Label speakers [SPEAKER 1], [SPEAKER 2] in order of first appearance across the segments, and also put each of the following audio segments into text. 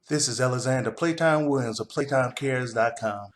[SPEAKER 1] This is Alexander Playtime Williams of PlayTimeCares.com.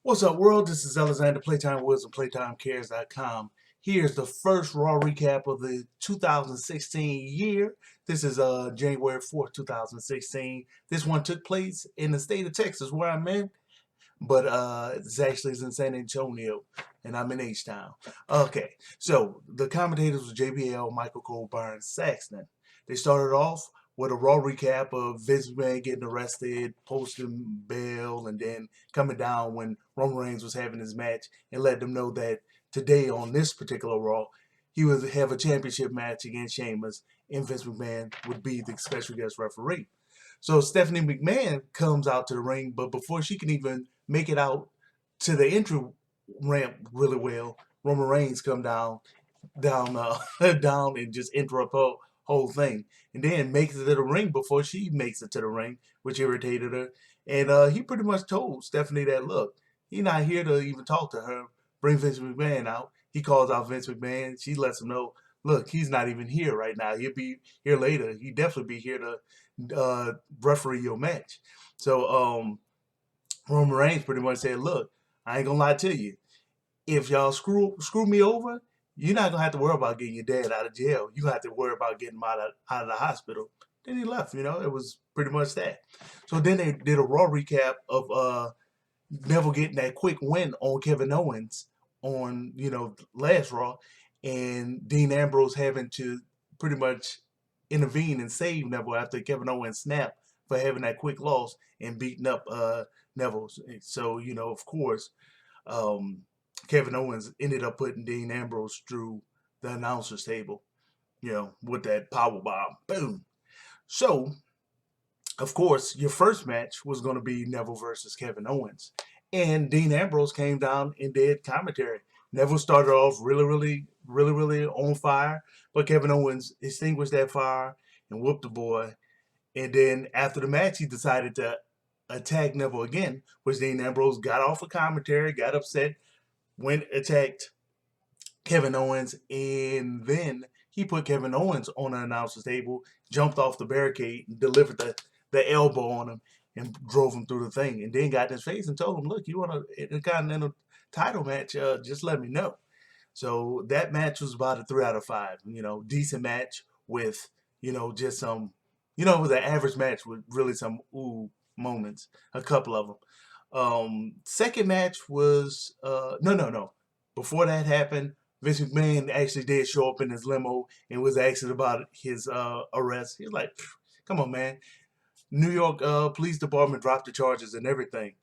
[SPEAKER 1] What's up, world? This is Alexander Playtime Williams of PlayTimeCares.com. Here's the first Raw recap of the 2016 year. This is January 4th, 2016. This one took place in the state of Texas, where I'm in, but it's actually in San Antonio, and I'm in H-Town. Okay, so the commentators were JBL, Michael Cole, Byron Saxton. They started off with a Raw recap of Vince McMahon getting arrested, posting bail, and then coming down when Roman Reigns was having his match, and let them know that today on this particular Raw, he would have a championship match against Sheamus, and Vince McMahon would be the special guest referee. So Stephanie McMahon comes out to the ring, but before she can even make it out to the entry ramp really well, Roman Reigns come down, down and just interrupt her whole thing, and then makes it to the ring before she makes it to the ring, which irritated her. And he pretty much told Stephanie that, look, he's not here to even talk to her. Bring Vince McMahon out. He calls out Vince McMahon. She lets him know, look, he's not even here right now. He'll be here later. He'll definitely be here to referee your match. So Roman Reigns pretty much said, look, I ain't gonna lie to you. If y'all screw me over, you're not gonna have to worry about getting your dad out of jail. You have to worry about getting him out of the hospital. Then he left. It was pretty much that. So then they did a Raw recap of Neville getting that quick win on Kevin Owens on last Raw, and Dean Ambrose having to pretty much intervene and save Neville after Kevin Owens snapped for having that quick loss and beating up Neville. So of course, Kevin Owens ended up putting Dean Ambrose through the announcer's table, with that power bomb. Boom. So, of course, your first match was going to be Neville versus Kevin Owens. And Dean Ambrose came down and did commentary. Neville started off really on fire, but Kevin Owens extinguished that fire and whooped the boy. And then after the match, he decided to attack Neville again, which Dean Ambrose got off of commentary, got upset, went attacked Kevin Owens, and then he put Kevin Owens on the announcer's table, jumped off the barricade, and delivered the elbow on him, and drove him through the thing, and then got in his face and told him, look, you want a Continental title match, just let me know. So that match was about a 3 out of 5, decent match with, just some, it was an average match with really some ooh moments, a couple of them. Second match was no. Before that happened, Vince McMahon actually did show up in his limo and was asking about his arrest. He's like, "Come on, man! New York Police Department dropped the charges and everything."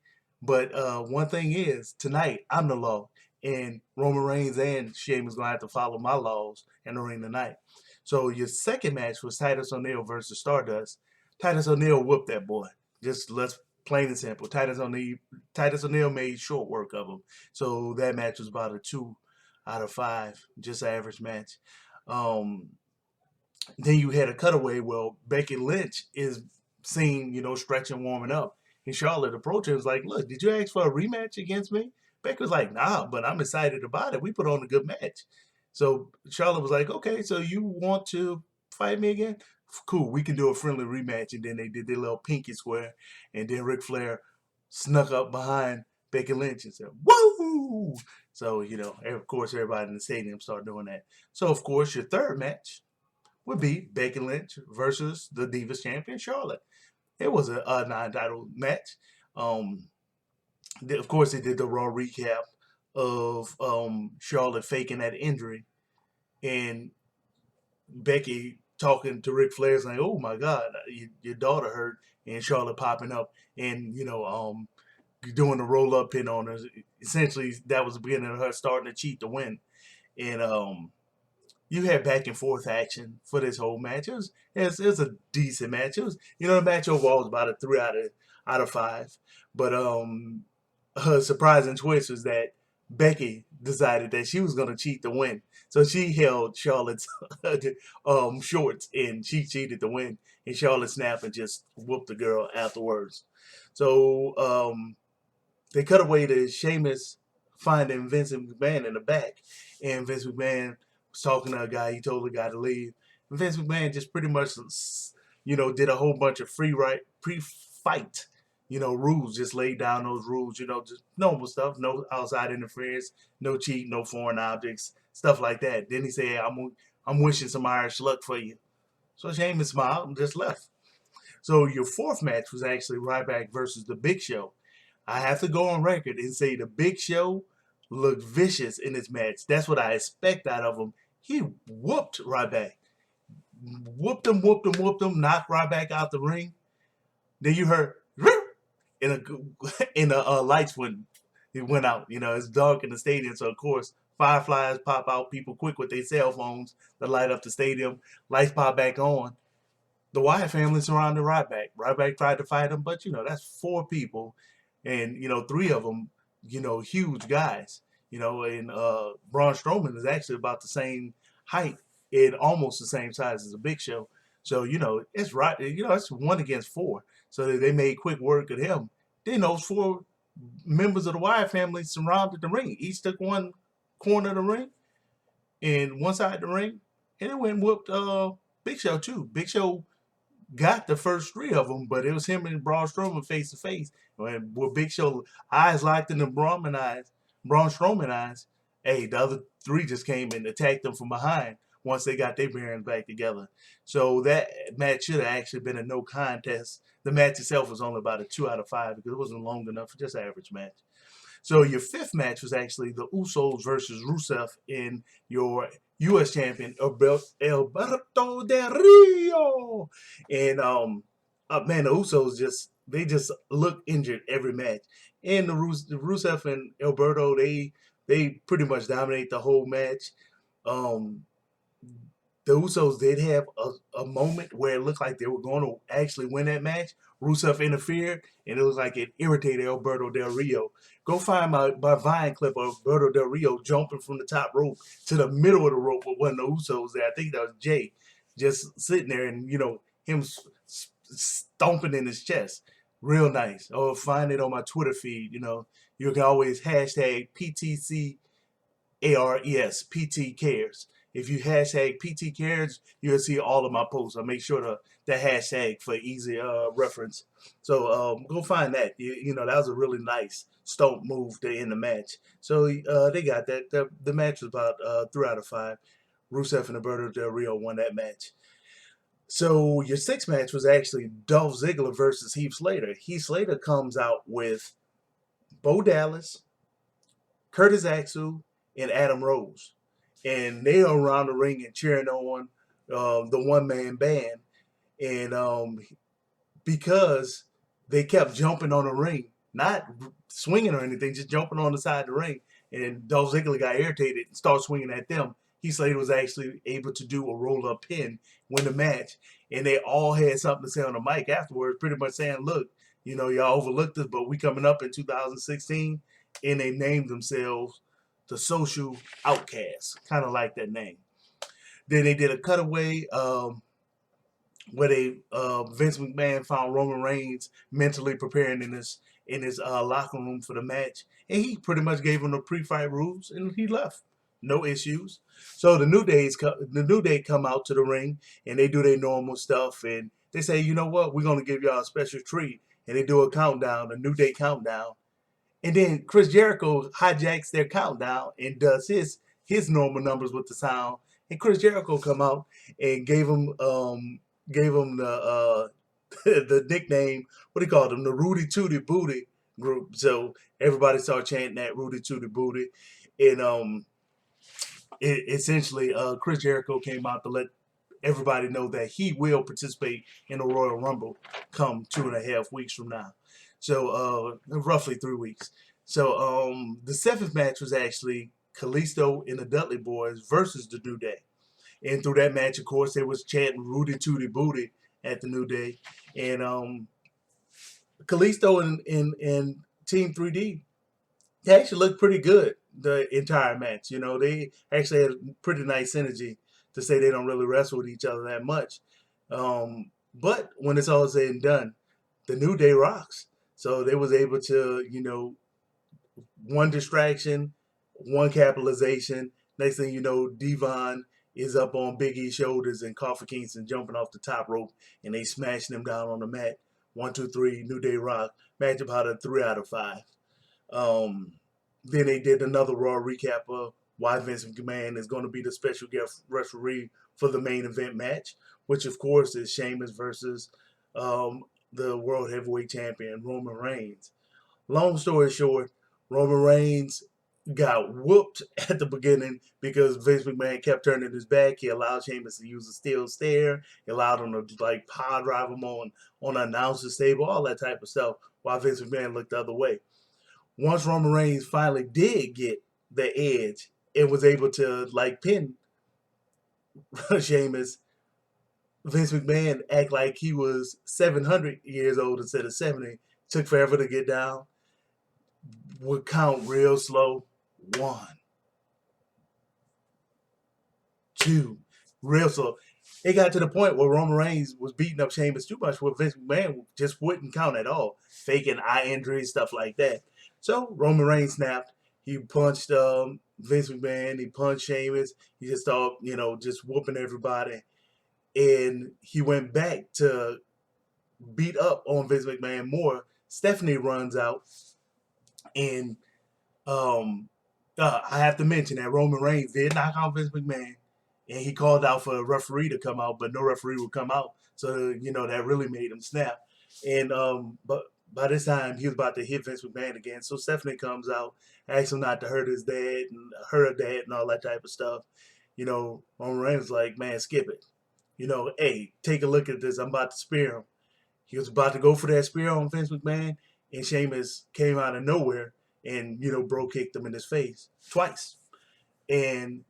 [SPEAKER 1] But one thing is, tonight I'm the law, and Roman Reigns and Sheamus gonna have to follow my laws in the ring tonight. So your second match was Titus O'Neil versus Stardust. Titus O'Neil whooped that boy. Just let's plain and simple. Titus O'Neil made short work of him. So that match was about a 2 out of 5, just an average match. Then you had a cutaway where Becky Lynch is seen, stretching, warming up. And Charlotte approached her and was like, look, did you ask for a rematch against me? Becky was like, nah, but I'm excited about it. We put on a good match. So Charlotte was like, okay, so you want to fight me again? Cool, we can do a friendly rematch. And then they did their little pinky square. And then Ric Flair snuck up behind Becky Lynch and said, woo! So, of course, everybody in the stadium started doing that. So, of course, your third match would be Becky Lynch versus the Divas champion, Charlotte. It was a non-title match. Of course, they did the Raw recap of Charlotte faking that injury and Becky talking to Ric Flair saying, oh my God, your daughter hurt, and Charlotte popping up and, doing the roll-up pin on her. Essentially, that was the beginning of her starting to cheat to win. And you had back and forth action for this whole match. It was a decent match. It was, the match overall was about a 3 out of 5. But her surprising twist was that Becky decided that she was going to cheat to win. So she held Charlotte's shorts and she cheated to win. And Charlotte snapped and just whooped the girl afterwards. So they cut away to Sheamus finding Vincent McMahon in the back. And Vince McMahon was talking to a guy. He told the guy to leave. And Vince McMahon just pretty much, did a whole bunch of pre-fight fight, rules, just laid down those rules, just normal stuff, no outside interference, no cheat, no foreign objects, stuff like that. Then he said, I'm wishing some Irish luck for you. So Sheamus smiled and just left. So your fourth match was actually Ryback versus the Big Show. I have to go on record and say the Big Show looked vicious in this match. That's what I expect out of him. He whooped Ryback. Whooped him, knocked Ryback out the ring. Then you heard in the lights when it went out. It's dark in the stadium, so of course fireflies pop out. People quick with their cell phones to light up the stadium. Lights pop back on. The Wyatt family surrounded Ryback. Ryback tried to fight him, but that's four people, and three of them, huge guys. And Braun Strowman is actually about the same height and almost the same size as the Big Show. So it's right. It's 1 against 4. So they made quick work of him. Then those 4 members of the Wyatt family surrounded the ring. Each took one corner of the ring and one side of the ring, and it went and whooped Big Show too. Big Show got the first 3 of them, but it was him and Braun Strowman face to face. With Big Show eyes locked in the Braun Strowman eyes, hey, the other 3 just came and attacked them from behind once they got their bearings back together. So that match should have actually been a no contest. The match itself was only about a 2 out of 5 because it wasn't long enough for just an average match. So your 5th match was actually the Usos versus Rusev in your U.S. champion Alberto Del Rio. And man, the Usos just look injured every match. And the Rusev and Alberto, they pretty much dominate the whole match. The Usos did have a moment where it looked like they were going to actually win that match. Rusev interfered, and it was like it irritated Alberto Del Rio. Go find my Vine clip of Alberto Del Rio jumping from the top rope to the middle of the rope with one of the Usos there. I think that was Jay, just sitting there and, him stomping in his chest. Real nice. Or find it on my Twitter feed. You can always hashtag PTCARES, PT Cares. If you hashtag PT Cares, you'll see all of my posts. I make sure the hashtag for easy reference. So go find that. That was a really nice stomp move to end the match. So they got that. The match was about 3 out of 5. Rusev and Alberto Del Rio won that match. So your 6th match was actually Dolph Ziggler versus Heath Slater. Heath Slater comes out with Bo Dallas, Curtis Axel, and Adam Rose. And they are around the ring and cheering on the one-man band. And because they kept jumping on the ring, not swinging or anything, just jumping on the side of the ring, and Dolph Ziggler got irritated and started swinging at them, Heath Slater was actually able to do a roll-up pin, win the match. And they all had something to say on the mic afterwards, pretty much saying, look, y'all overlooked us, but we coming up in 2016. And they named themselves the Social Outcasts, kind of like that name. Then they did a cutaway where Vince McMahon found Roman Reigns mentally preparing in his locker room for the match, and he pretty much gave him the pre-fight rules, and he left, no issues. So the New Day come out to the ring, and they do their normal stuff, and they say, you know what, we're gonna give y'all a special treat, and they do a countdown, a New Day countdown. And then Chris Jericho hijacks their countdown and does his normal numbers with the sound. And Chris Jericho come out and gave him the the nickname, what he called him, the Rudy Tooty Booty group. So everybody started chanting that Rudy Tooty Booty. And essentially Chris Jericho came out to let everybody know that he will participate in the Royal Rumble come 2.5 weeks from now. So roughly 3 weeks. So the 7th match was actually Kalisto and the Dudley Boys versus the New Day. And through that match, of course, they was chanting Rudy Tooty Booty at the New Day. And Kalisto and Team 3D, they actually looked pretty good the entire match. They actually had pretty nice synergy to say they don't really wrestle with each other that much. But when it's all said and done, the New Day rocks. So they was able to, one distraction, one capitalization. Next thing you know, Devon is up on Big E's shoulders and Kofi Kingston jumping off the top rope, and they smashing him down on the mat 1, 2, 3, New Day Rock, match about a 3 out of 5. Then they did another Raw recap of why Vince McMahon is going to be the special guest referee for the main event match, which of course is Sheamus versus the World Heavyweight Champion Roman Reigns. Long story short, Roman Reigns got whooped at the beginning because Vince McMahon kept turning his back. He allowed Sheamus to use a steel stare. He allowed him to like power drive him on an announcer's table, all that type of stuff, while Vince McMahon looked the other way. Once Roman Reigns finally did get the edge and was able to like pin Sheamus, Vince McMahon act like he was 700 years old instead of 70. Took forever to get down. Would count real slow. 1, 2, real slow. It got to the point where Roman Reigns was beating up Sheamus too much where Vince McMahon just wouldn't count at all. Faking eye injuries, stuff like that. So Roman Reigns snapped. He punched Vince McMahon. He punched Sheamus. He just started, just whooping everybody. And he went back to beat up on Vince McMahon more. Stephanie runs out. And I have to mention that Roman Reigns did knock out Vince McMahon. And he called out for a referee to come out, but no referee would come out. So, that really made him snap. And but by this time, he was about to hit Vince McMahon again. So Stephanie comes out, asks him not to hurt his dad and her dad and all that type of stuff. Roman Reigns was like, man, skip it. Hey, take a look at this. I'm about to spear him. He was about to go for that spear on Vince McMahon, and Sheamus came out of nowhere and, bro kicked him in his face twice. And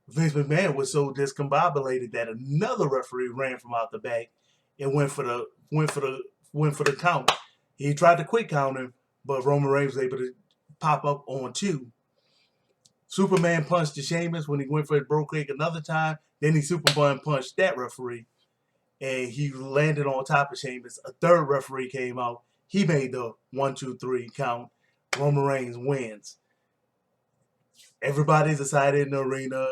[SPEAKER 1] Vince McMahon was so discombobulated that another referee ran from out the back and went for the count. He tried to quick count him, but Roman Reigns was able to pop up on 2. Superman punched the Sheamus when he went for his bro kick another time. Then he Superman punched that referee, and he landed on top of Sheamus. A third referee came out. He made the 1, 2, 3 count. Roman Reigns wins. Everybody's decided in the arena,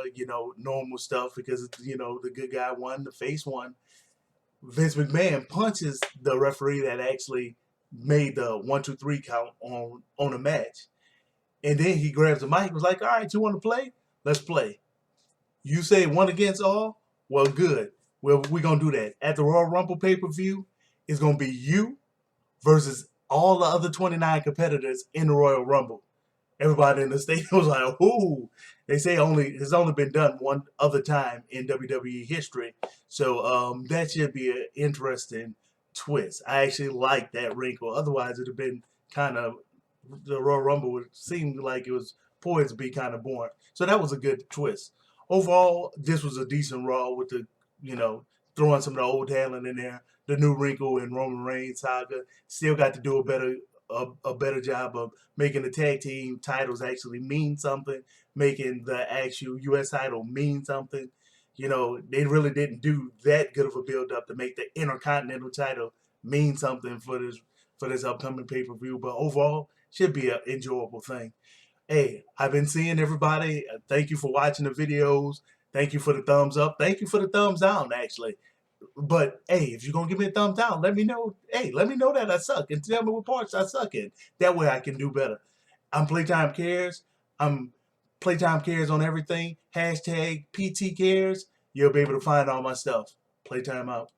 [SPEAKER 1] normal stuff because, the good guy won, the face won. Vince McMahon punches the referee that actually made the 1, 2, 3 count on a match. And then he grabs the mic and was like, all right, you want to play? Let's play. You say 1 against all? Well, good. Well, we're going to do that. At the Royal Rumble pay-per-view, it's going to be you versus all the other 29 competitors in the Royal Rumble. Everybody in the stadium was like, ooh. They say it's only been done one other time in WWE history. So that should be an interesting twist. I actually like that wrinkle. Otherwise, it would have been kind of, the Royal Rumble would seem like it was poised to be kind of boring. So that was a good twist. Overall, this was a decent Raw with the, throwing some of the old talent in there. The new wrinkle in Roman Reigns saga. Still got to do a better job of making the tag team titles actually mean something, making the actual U.S. title mean something. They really didn't do that good of a build-up to make the Intercontinental title mean something for this upcoming pay-per-view. But overall, should be an enjoyable thing. Hey, I've been seeing everybody. Thank you for watching the videos. Thank you for the thumbs up. Thank you for the thumbs down, actually. But, hey, if you're going to give me a thumbs down, let me know. Hey, let me know that I suck and tell me what parts I suck in. That way I can do better. I'm Playtime Cares. I'm Playtime Cares on everything. # PT Cares. You'll be able to find all my stuff. Playtime out.